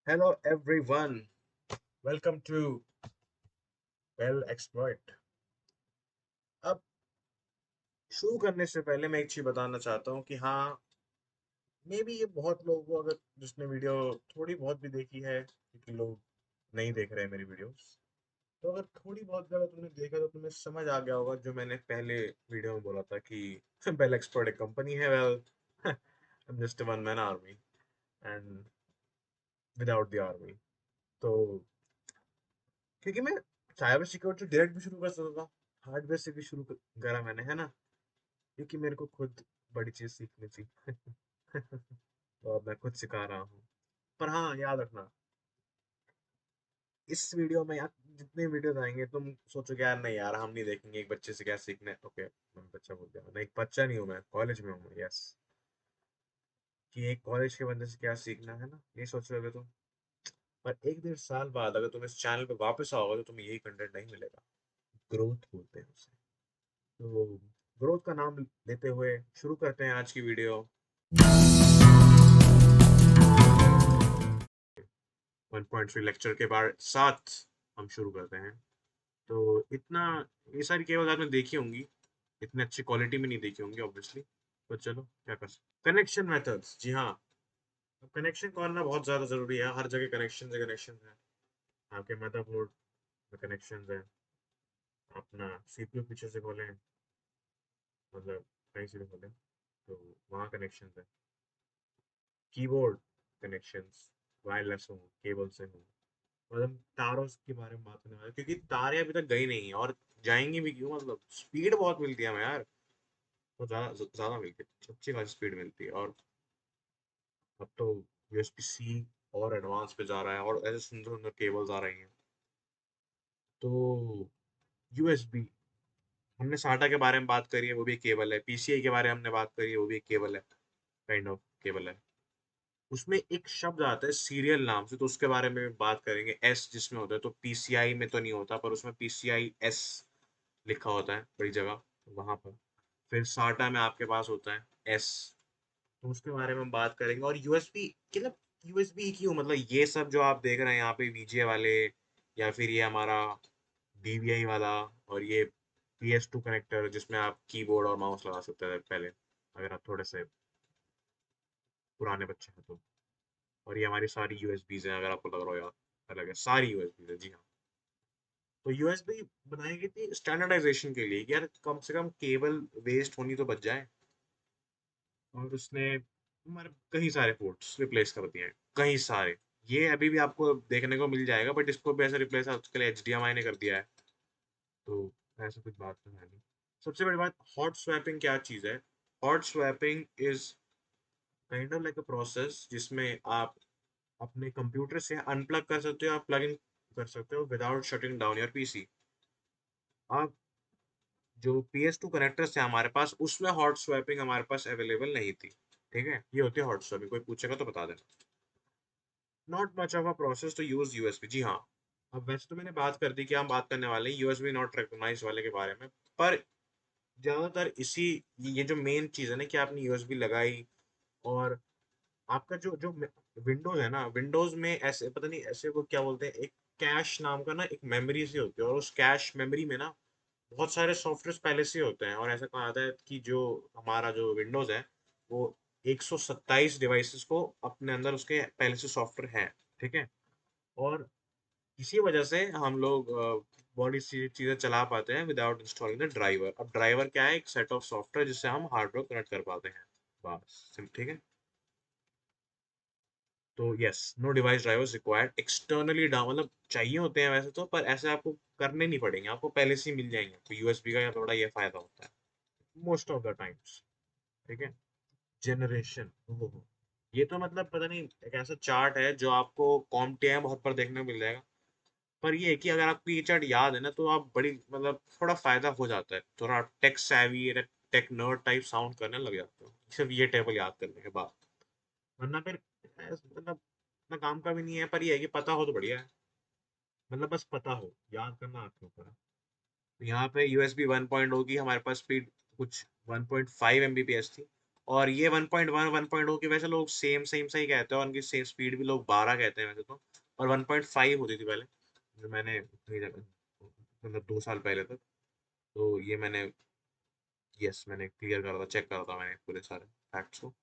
Hello everyone. Welcome to Well Exploit. अब शुरू करने से पहले मैं एक चीज बताना चाहता हूँ कि हाँ, मे बी ये बहुत लोगों को अगर जिसने वीडियो थोड़ी बहुत भी देखी है, क्योंकि लोग नहीं देख रहे हैं मेरी वीडियोस, तो अगर थोड़ी बहुत भी अगर तुमने देखा तो तुम्हें समझ आ गया होगा जो मैंने पहले वीडियो में बोला था कि बेल एक्सपर्ट एक कंपनी है। Well, I am just one man army and without the army. तो क्योंकि मैं साइबर सिक्योरिटी डायरेक्ट भी शुरू कर सकता था, हार्डवेयर से भी शुरू करा मैंने, है ना, क्योंकि मेरे को खुद बड़ी चीज सीखनी थी। तो अब मैं खुद सिखा रहा हूँ। पर हाँ, याद रखना, इस वीडियो में यार जितने वीडियोस आएंगे तुम सोचोगे यार नहीं यार हम नहीं देखेंगे, एक बच्चे से क्या सीखना है। ओके, मैं बच्चा बोल दिया, मैं एक बच्चा नहीं हूँ, मैं कॉलेज में हूँ। यस, कि एक कॉलेज के बंदे से क्या सीखना है ना, ये सोच रहे हो तुम। पर एक डेढ़ साल बाद अगर तुम इस चैनल पे वापस आओगे तो तुम्हें यही कंटेंट नहीं मिलेगा। ग्रोथ बोलते हैं उसे। तो ग्रोथ का नाम लेते हुए शुरू करते हैं आज की वीडियो। 1.3 लेक्चर के बाद साथ हम शुरू करते हैं। तो इतना, ये सारी केबल आपने देखी होंगी, इतनी अच्छी क्वालिटी में नहीं देखी होंगी ऑब्वियसली। तो चलो क्या कर सकते, कनेक्शन मेथड्स। जी हाँ, अब कनेक्शन करना बहुत ज़्यादा ज़रूरी है। हर जगह कनेक्शन है, कनेक्शन है। आपके मदरबोर्ड में कनेक्शन है, अपना सीपीयू पीछे से खोलें, मतलब कहीं से भी खोलें तो वहाँ कनेक्शन है। कीबोर्ड कनेक्शंस, वायरलेस हो, केबल से हो। मतलब तारों के बारे में बात करने वाले, क्योंकि तारे अभी तक गई नहीं है और जाएंगी भी क्यों, मतलब स्पीड बहुत मिलती है हमें यार, बहुत ज़्यादा ज़्यादा मिलती है, अच्छी खासी स्पीड मिलती है। और अब तो यूएसबी सी और एडवांस पे जा रहा है और ऐसे सुंदर सुंदर केबल्स आ रही हैं। तो यूएसबी, हमने साटा के बारे में बात करी है, वो भी एक केबल है। पीसीआई के बारे में हमने बात करी है, वो भी एक केबल है, काइंड ऑफ केबल है। उसमें एक शब्द आता है सीरियल नाम से, तो उसके बारे में भी बात करेंगे। एस जिसमें होता है, तो पीसीआई में तो नहीं होता, पर उसमें पीसीआई एस लिखा होता है बड़ी जगह, वहां पर। फिर साटा में आपके पास होता है एस, तो उसके बारे में हम बात करेंगे। और यूएसबी, मतलब यूएसबी क्यों, मतलब ये सब जो आप देख रहे हैं यहाँ पे, वीजे वाले, या फिर ये हमारा डीवीआई वाला, और ये PS2 कनेक्टर जिसमें आप कीबोर्ड और माउस लगा सकते थे पहले, अगर आप थोड़े से पुराने बच्चे हैं तो। और ये हमारी सारी यूएसबीज हैं, अगर आपको लग रहा हो यार अलग है, सारी यूएसबीज है, जी हाँ। तो यूएसबी बनाई गई थी स्टैंडर्डाइजेशन के लिए कि यार कम से कम केबल वेस्ट होनी तो बच जाए। और उसने हमारे कई सारे पोर्ट्स रिप्लेस कर दिए हैं, कई सारे। ये अभी भी आपको देखने को मिल जाएगा, बट इसको भी ऐसे रिप्लेस आजकल एचडीएमआई ने कर दिया है। तो ऐसा कुछ बात तो है नहीं। सबसे बड़ी बात, हॉट स्वैपिंग क्या चीज़ है। Hot swapping is kind of like a process जिसमें आप अपने कंप्यूटर से अनप्लग कर सकते हो, आप प्लग इन कर सकते हो without shutting down your PC. आप जो PS2 कनेक्टर्स थे हमारे पास, उसमें हॉट स्वैपिंग हमारे पास अवेलेबल नहीं थी। ठीक है, ये होती है हॉट स्वैपिंग, कोई पूछेगा तो बता देना। Not much of a process to use USB, जी हाँ। अब वैसे तो मैंने बात कर दी कि हम बात करने वाले हैं यूएसबी नॉट रिकॉग्नाइज वाले के बारे में। पर ज्यादातर इसी, ये जो मेन चीज है ना कि आपने यूएसबी लगाई, और आपका जो जो विंडोज है ना, विंडोज में ऐसे पता नहीं ऐसे वो क्या बोलते हैं, एक कैश नाम का ना एक मेमोरी सी होती है, और उस कैश मेमोरी में ना बहुत सारे सॉफ्टवेयर पहले से होते हैं। और ऐसा कहा जाता है कि जो हमारा जो विंडोज है वो 127 डिवाइसेस को अपने अंदर उसके पहले से सॉफ्टवेयर है। ठीक है, और इसी वजह से हम लोग बड़ी सी चीज़ें चला पाते हैं विदाउट इंस्टॉलिंग द ड्राइवर। अब ड्राइवर क्या है, एक सेट ऑफ सॉफ्टवेयर जिससे हम हार्डवेयर कनेक्ट कर पाते हैं, बस ठीक है। तो yes, no device drivers required externally down, मतलब चाहिए होते हैं वैसे तो, पर ऐसे आपको करने नहीं पड़ेंगे, आपको पहले से ही मिल जाएंगे। तो यूएसबी का थोड़ा ये फायदा होता है मोस्ट ऑफ द टाइम्स। ठीक है, जनरेशन, ये तो मतलब पता नहीं, एक ऐसा चार्ट है जो आपको कॉम्प्टिया बहुत पर देखने को मिल जाएगा। पर ये है कि अगर आपको ये चार्ट याद है ना, तो आप बड़ी मतलब थोड़ा फायदा हो जाता है, थोड़ा tech savvy, tech nerd type sound करने लग जाते हो सिर्फ ये टेबल याद करने के बाद। वरना फिर मतलब इतना काम का भी नहीं है, पर ये है कि पता हो तो बढ़िया है। मतलब बस पता हो, याद करना आपके ऊपर है। तो यहाँ पे USB 1.0 की हमारे पास स्पीड कुछ 1.5 Mbps थी, और ये 1.1 1.0 की वैसे लोग सेम सही कहते हैं, और उनकी सेम स्पीड भी लोग 12 कहते हैं वैसे तो। और 1.5 होती थी पहले, जो मैंने अपनी जगह मतलब 2 साल पहले तक। तो ये मैंने, यस, मैंने क्लियर करा था, चेक करा था मैंने पूरे सारे फैक्ट्स को।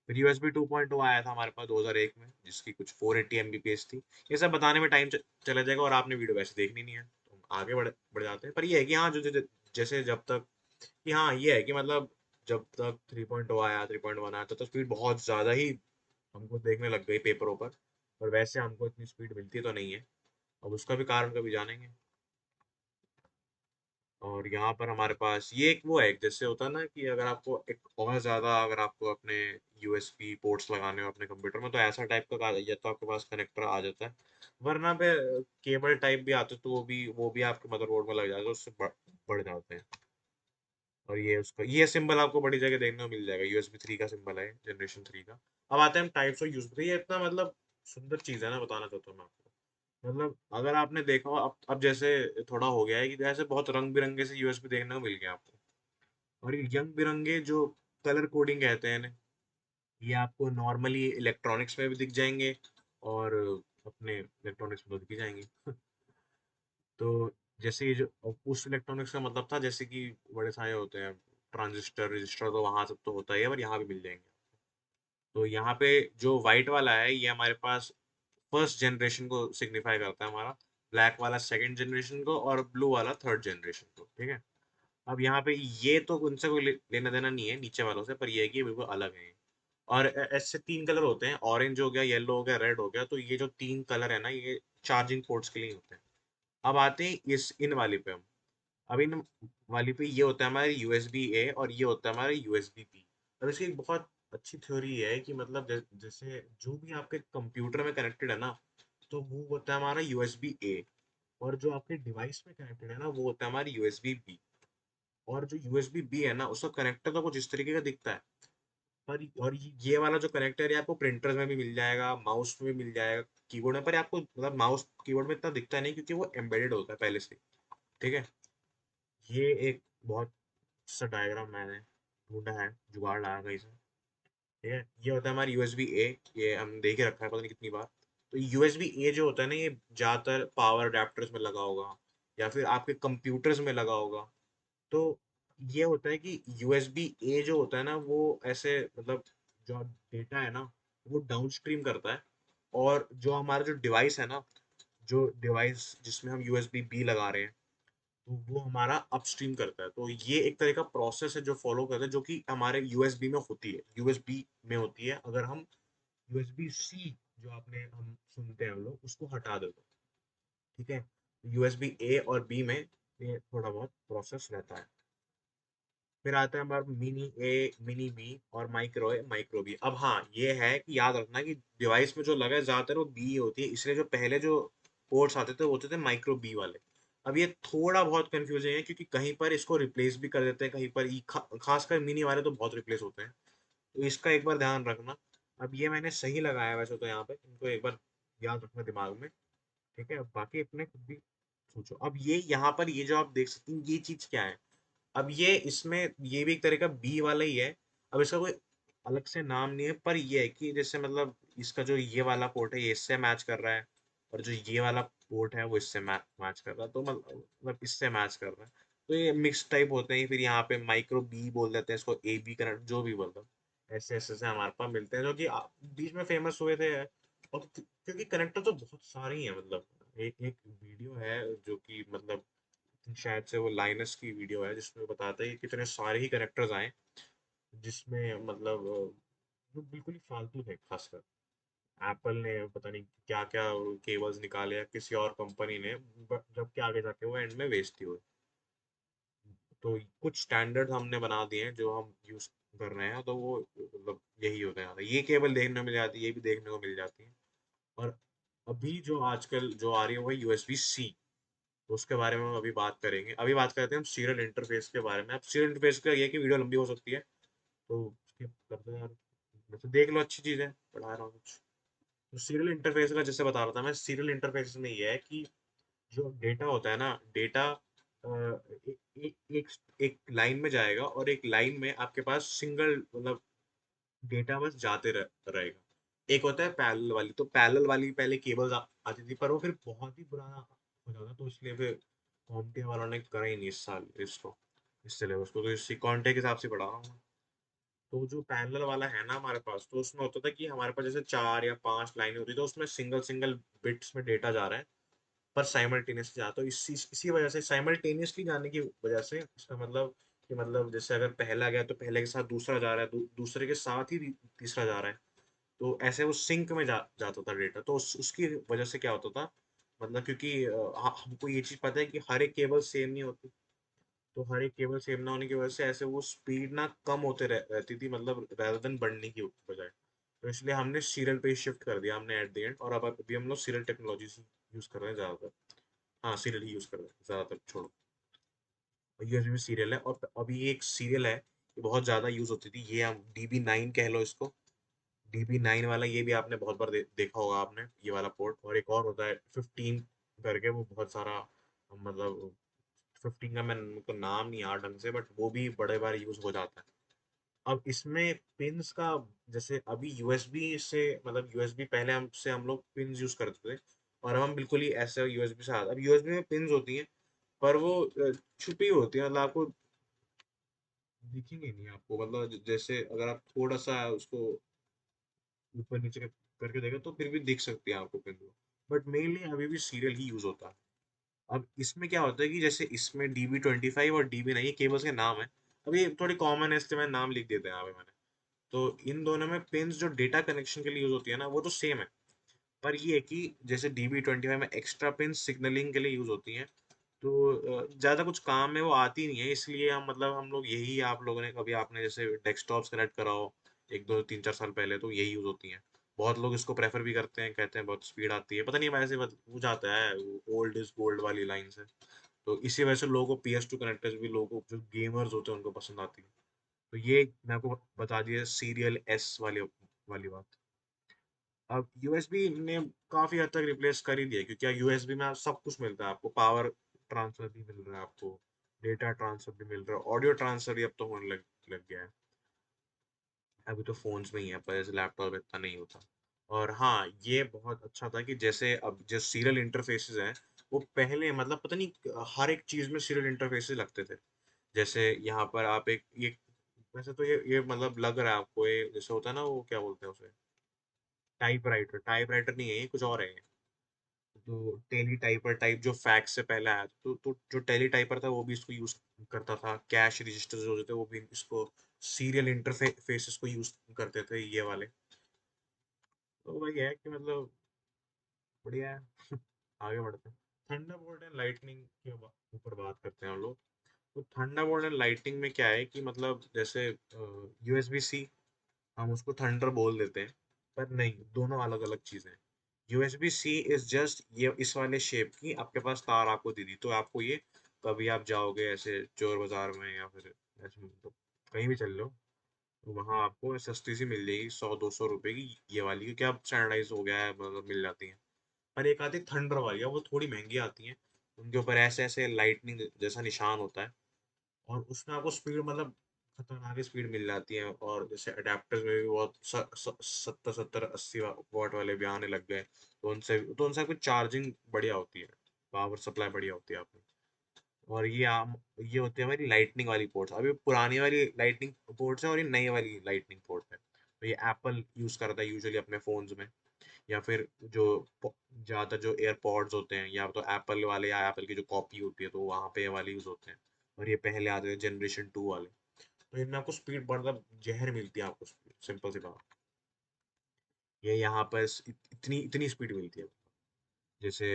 फिर यूएसबी 2.0 आया था हमारे पास 2001 में, जिसकी कुछ 480 एमबीपीएस थी। ये सब बताने में टाइम चला जाएगा, और आपने वीडियो वैसे देखनी नहीं है, तो हम आगे बढ़ जाते हैं। पर ये है कि हाँ, जैसे जब तक कि हाँ, ये है कि मतलब जब तक 3.0 आया, 3.1 आया, तो स्पीड बहुत ज़्यादा ही हमको देखने लग गई पेपरों पर वैसे हमको इतनी स्पीड मिलती तो नहीं है। अब उसका भी कारण कभी जानेंगे। और यहाँ पर हमारे पास ये एक वो है, जैसे होता है ना कि अगर आपको एक और ज़्यादा, अगर आपको अपने यूएसबी पोर्ट्स लगाने हो अपने कंप्यूटर में, तो ऐसा टाइप का या तो आपके पास कनेक्टर आ जाता है, वरना पे केबल टाइप भी आते, तो वो भी आपके मदरबोर्ड में लग जाता है, उससे बढ़ जाते हैं। और ये उसका ये सिंबल आपको बड़ी जगह देखने को मिल जाएगा, यूएसबी 3 का सिंबल है, जनरेशन 3 का। अब आते हैं हम टाइप्स ऑफ यूएसबी। ये इतना मतलब सुंदर चीज़ है ना, बताना चाहता हूँ मैं आपको। मतलब अगर आपने देखा हो, अब जैसे थोड़ा हो गया है कि जैसे बहुत रंग बिरंगे से यूएसबी देखने को मिल गया आपको। और ये रंग बिरंगे जो कलर कोडिंग कहते हैं इन्हें, ये आपको नॉर्मली इलेक्ट्रॉनिक्स में भी दिख जाएंगे, और अपने इलेक्ट्रॉनिक्स में तो दिख ही जाएंगे। तो जैसे ये जो उस इलेक्ट्रॉनिक्स का मतलब था, जैसे कि बड़े सारे होते हैं ट्रांजिस्टर रजिस्टर, तो वहाँ सब तो होता ही है, पर यहाँ भी मिल जाएंगे। तो यहाँ पे जो वाइट वाला है, ये हमारे पास फर्स्ट जनरेशन को सिग्निफाई करता है हमारा, ब्लैक वाला सेकंड जनरेशन को, और ब्लू वाला थर्ड जनरेशन को, ठीक है। अब यहाँ पे ये तो उनसे कोई लेना देना नहीं है नीचे वालों से, पर ये है कि ये बिल्कुल अलग है। और ऐसे 3 कलर होते हैं, ऑरेंज हो गया, येलो हो गया, रेड हो गया। तो ये जो 3 कलर है ना, ये चार्जिंग पोर्ट्स के लिए होते हैं। अब आते हैं इन वाली पे हम। अब इन वाली पे ये होता है हमारे यूएसबी ए, और ये होता है हमारे यूएसबी बी। और इसकी एक बहुत अच्छी थ्योरी है कि मतलब जैसे जो भी आपके कंप्यूटर में कनेक्टेड है ना, तो वो होता है हमारा यूएसबी ए। और जो आपके डिवाइस में कनेक्टेड है ना, वो होता है हमारी यूएसबी बी। और जो यूएसबी बी है ना, उसका कनेक्टर तो कुछ इस तरीके का दिखता है। पर और ये वाला जो कनेक्टर है आपको प्रिंटर्स में भी मिल जाएगा, माउस में भी मिल जाएगा, कीबोर्ड में। पर आपको मतलब माउस कीबोर्ड में इतना दिखता नहीं, क्योंकि वो एम्बेडेड होता है पहले से। ठीक है। ये एक बहुत सा डायग्राम मैंने ढूंढा है, जुगाड़ लगा कहीं से। ठीक है। ये होता है हमारी यूएसबी ए। ये हम देख ही रखा है पता नहीं कितनी बार। तो यूएसबी ए जो होता है ना, ये ज्यादातर पावर अडेप्टर्स में लगा होगा, या फिर आपके कंप्यूटर्स में लगा होगा। तो ये होता है कि यूएसबी ए जो होता है ना, वो ऐसे मतलब जो डेटा है ना, वो डाउनस्ट्रीम करता है। और जो हमारा जो डिवाइस है ना, जो डिवाइस जिसमें हम यूएसबी बी लगा रहे हैं, तो वो हमारा अपस्ट्रीम करता है। तो ये एक तरह का प्रोसेस है जो फॉलो करता है, जो कि हमारे यूएसबी में होती है, यूएसबी में होती है। अगर हम यूएसबी सी जो आपने हम सुनते हैं हम लोग, उसको हटा दो तो। ठीक है। यूएसबी ए और बी में ये थोड़ा बहुत प्रोसेस रहता है। फिर आता है हमारा मिनी ए, मिनी बी, और माइक्रो ए, माइक्रो बी। अब हाँ, ये है कि याद रखना कि डिवाइस में जो लगा है ज्यादातर वो बी होती है, इसलिए जो पहले जो पोर्ट्स आते थे वो होते थे माइक्रो बी वाले। अब ये थोड़ा बहुत कंफ्यूजिंग है, क्योंकि कहीं पर इसको रिप्लेस भी कर देते हैं, कहीं पर खासकर मिनी वाले तो बहुत रिप्लेस होते हैं। तो इसका एक बार ध्यान रखना। अब ये मैंने सही लगाया है वैसे तो, यहाँ पे इनको एक बार याद रखना दिमाग में। ठीक है। अब बाकी अपने खुद भी सोचो। अब ये यहाँ पर ये जो आप देख सकते हैं, ये चीज क्या है। अब ये इसमें ये भी एक तरह का बी वाला ही है। अब इसका कोई अलग से नाम नहीं है, पर ये है कि जैसे मतलब इसका जो ये वाला पोर्ट है, ये इससे मैच कर रहा है, और जो ये वाला पोर्ट है वो इससे मैच कर रहा है, तो मतलब इससे मैच कर रहा है। तो ये मिक्स टाइप होते हैं। फिर यहाँ पे माइक्रो बी बोल देते हैं इसको, ए बी कनेक्ट जो भी बोलते हैं, ऐसे ऐसे से हमारे पास मिलते हैं, जो कि बीच में फेमस हुए थे। और क्योंकि कनेक्टर तो बहुत सारे ही हैं, मतलब एक एक वीडियो है जो कि मतलब शायद से वो लाइनस की वीडियो है, जिसमें बताता है कि कितने सारे ही करेक्टर्स आए, जिसमें मतलब जो बिल्कुल ही फालतू थे। खासकर एप्पल ने पता नहीं क्या क्या केबल्स निकाले, या किसी और कंपनी ने, जबकि आगे जाके वो एंड में वेस्ट ही हुए। तो कुछ स्टैंडर्ड हमने बना दिए हैं जो हम यूज कर रहे हैं, तो वो मतलब यही होता है। ये केबल देखने को मिल जाती है, ये भी देखने को मिल जाती है। और अभी जो आजकल जो आ रही है वो है यूएसबी सी। तो उसके बारे में हम अभी बात करेंगे। अभी बात करते हैं हम सीरियल इंटरफेस के बारे में। अब सीरियल इंटरफेस का ये है कि वीडियो लंबी हो सकती है, तो skip कर दो यार। वैसे देख लो, अच्छी चीज़ है, पढ़ा रहा हूँ कुछ। तो सीरियल इंटरफेस का जैसे बता रहा था मैं, सीरियल इंटरफेस में ये है कि जो डेटा होता है ना, डेटा एक एक एक लाइन में जाएगा, और एक लाइन में आपके पास सिंगल मतलब डेटा बस जाते रहेगा। एक होता है पैरेलल वाली, तो पैरेलल वाली पहले केबल्स आती थी, पर वो फिर बहुत ही पुराना हो जाता, तो इसलिए फिर कॉम्टे वालों ने करा ही नहीं इस साल इसको, इस सिलेबस को, तो इसी कॉन्टे के हिसाब से पढ़ा रहा हूँ मैं। तो जो पैरेलल वाला है ना हमारे पास, तो उसमें होता था कि हमारे पास जैसे 4 या 5 लाइनें होती, तो उसमें सिंगल सिंगल बिट्स में डेटा जा रहा है, पर साइमल्टेनियसली जाता, तो इसी वजह से साइमल्टेनियसली जाने की वजह से इसका मतलब कि मतलब जैसे अगर पहला गया तो पहले के साथ दूसरा जा रहा है, दूसरे के साथ ही तीसरा जा रहा है, तो ऐसे वो सिंक में जाता था डेटा, तो उसकी वजह से क्या होता था, मतलब क्योंकि हमको ये चीज पता है कि हर एक केबल सेम नहीं होती, तो हर एक केबल सेम ना होने की वजह से ऐसे वो स्पीड ना कम होते रहती थी, मतलब rather देन बढ़ने की बजाय, तो इसलिए हमने सीरियल पे शिफ्ट कर दिया हमने एट द एंड, और अब अभी हम लोग सीरियल टेक्नोलॉजी यूज कर रहे हैं ज्यादातर। हाँ, सीरियल ही यूज कर रहे हैं ज्यादातर, छोड़ो, यूएसबी सीरियल है, और अभी एक सीरियल है, ये बहुत ज्यादा यूज होती थी, ये हम DB9 कह लो इसको, DB9 वाला, ये भी आपने बहुत बार देखा होगा आपने, ये वाला पोर्ट, और एक और होता है 15 करके, वो बहुत सारा, मतलब 15 का मैं उनको नाम नहीं याद ढंग से, बट वो भी बड़े बार यूज हो जाता है। अब इसमें पिंस का, जैसे अभी यूएसबी से, मतलब यूएसबी पहले हमसे हम लोग पिंस यूज करते थे, और अब हम बिल्कुल ही ऐसे यूएसबी से, अब यूएसबी में पिंस होती हैं, पर वो छुपी हुई होती है, मतलब आपको दिखेंगे नहीं आपको, मतलब जैसे अगर आप थोड़ा सा उसको ऊपर नीचे करके देखें तो फिर भी दिख सकती है आपको पिन, बट मेनली अभी भी सीरियल ही यूज होता है। अब इसमें क्या होता है कि जैसे इसमें DB25 और DB9 ये केबल्स के नाम है, अब ये थोड़ी कॉमन है इसलिए मैंने नाम लिख देते हैं यहाँ पे मैंने, तो इन दोनों में पिंस जो डेटा कनेक्शन के लिए यूज होती है ना, वो तो सेम है, पर ये है कि जैसे DB25 में एक्स्ट्रा पिन सिग्नलिंग के लिए यूज होती हैं, तो ज़्यादा कुछ काम में वो आती नहीं है, इसलिए हम, मतलब हम लोग यही, आप लोगों ने कभी आपने जैसे डेस्कटॉप कनेक्ट करा हो 1 2 3 4 साल पहले, तो यही यूज होती हैं। बहुत लोग इसको प्रेफर भी करते हैं, कहते हैं बहुत स्पीड आती है, पता नहीं वैसे वो जाता है, ओल्ड इज गोल्ड वाली लाइन से, तो इसी वजह से लोगों को PS2 कनेक्टर्स भी, लोगों को जो गेमर्स होते हैं उनको पसंद आती है। तो ये मैं आपको बता दिया सीरियल एस वाली वाली बात। अब यूएसबी ने काफी हद तक रिप्लेस कर ही दिया, क्योंकि यूएसबी में सब कुछ मिलता है आपको, पावर ट्रांसफर भी मिल रहा है आपको, डेटा ट्रांसफर भी मिल रहा है, ऑडियो ट्रांसफर भी अब तो होने लग गया है, अभी तो फोन्स में ही है, पर जैसे लैपटॉप में इतना नहीं होता। और हाँ, ये बहुत अच्छा था कि जैसे अब जो सीरियल इंटरफेसेस हैं, वो पहले मतलब पता नहीं हर एक चीज में सीरियल इंटरफेसेस लगते थे, जैसे यहाँ पर आप एक ये, वैसे तो ये मतलब लग रहा है आपको, ये जैसे होता है ना, वो क्या बोलते हैं उसे, टाइपराइटर नहीं है ये, कुछ और है ये। तो टेली टाइपर टाइप जो फैक्स से पहले आया था, तो जो टेली टाइपर था वो भी इसको यूज करता था, कैश रजिस्टर जो होते थे वो भी इसको, सीरियल इंटरफेसेस को यूज करते थे ये वाले, तो वही है कि मतलब बढ़िया है। आगे बढ़ते हैं, थंडरबोल्ट एंड लाइटनिंग के ऊपर बात करते हैं हम लोग। तो थंडरबोल्ट एंड लाइटनिंग में क्या है कि मतलब जैसे यूएसबी सी, हम उसको थंडर बोल देते हैं, पर नहीं, दोनों अलग अलग चीजें हैं। यूएसबी सी इज जस्ट ये इस वाले शेप की आपके पास तार आपको दी दी, तो आपको ये कभी आप जाओगे ऐसे चोर बाजार में या फिर ऐसे, मतलब कहीं भी चल लो, तो वहाँ आपको सस्ती सी मिल जाएगी, 100 200 रुपए की, ये वाली, क्योंकि अब स्टैंडर्डाइज हो गया है, मतलब मिल जाती है। पर एक आती थंडर वाली है, वो थोड़ी महंगी आती है, उनके ऊपर ऐसे ऐसे लाइटनिंग जैसा निशान होता है, और उसमें आपको स्पीड, मतलब खतरनाक स्पीड मिल जाती है, और जैसे अडेप्टर्स में भी बहुत 70 70 80 वॉट वाले भी आने लग गए, तो उनसे आपकी चार्जिंग बढ़िया होती है, पावर सप्लाई बढ़िया होती है आपकी। और ये होती है हमारी लाइटनिंग वाली पोर्ट्स, अभी पुरानी वाली लाइटनिंग पोर्ट्स है और ये नई वाली लाइटनिंग पोर्ट है, तो ये एप्पल यूज करता है यूजुअली अपने फोन्स में, या फिर जो ज़्यादा जो एयरपॉड्स होते हैं, या तो एप्पल वाले या एप्पल की जो कॉपी होती है, तो वहाँ पे ये वाले यूज होते हैं, और ये पहले आते थे जनरेशन 2 वाले, तो इनमें आपको स्पीड, मतलब जहर मिलती है आपको स्पीड, सिंपल सी बात, ये यहाँ पर इतनी इतनी स्पीड मिलती है, जैसे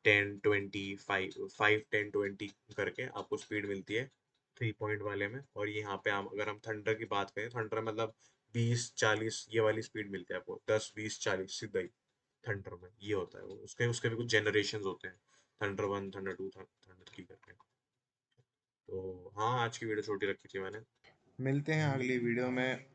10 20 5 5 10 20 करके आपको स्पीड मिलती है 3 पॉइंट वाले में, और यहाँ पे हम अगर हम थंडर की बात करें, थंडर मतलब 20 40 ये वाली स्पीड मिलती है आपको, 10 20 40 सीधा ही थंडर में ये होता है, वो उसके उसके भी कुछ जनरेशन होते हैं, थंडर 1 थंडर 2 थंडर 3 करके। तो हाँ, आज की वीडियो छोटी रखी थी मैंने। मिलते हैं अगली वीडियो में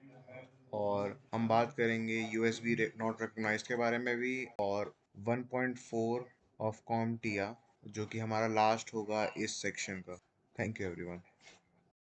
और हम बात करेंगे यूएसबी नॉट रिकॉग्नाइज्ड के बारे में भी और 1.4 ऑफ कॉमटिया जो कि हमारा लास्ट होगा इस सेक्शन का। Thank you everyone.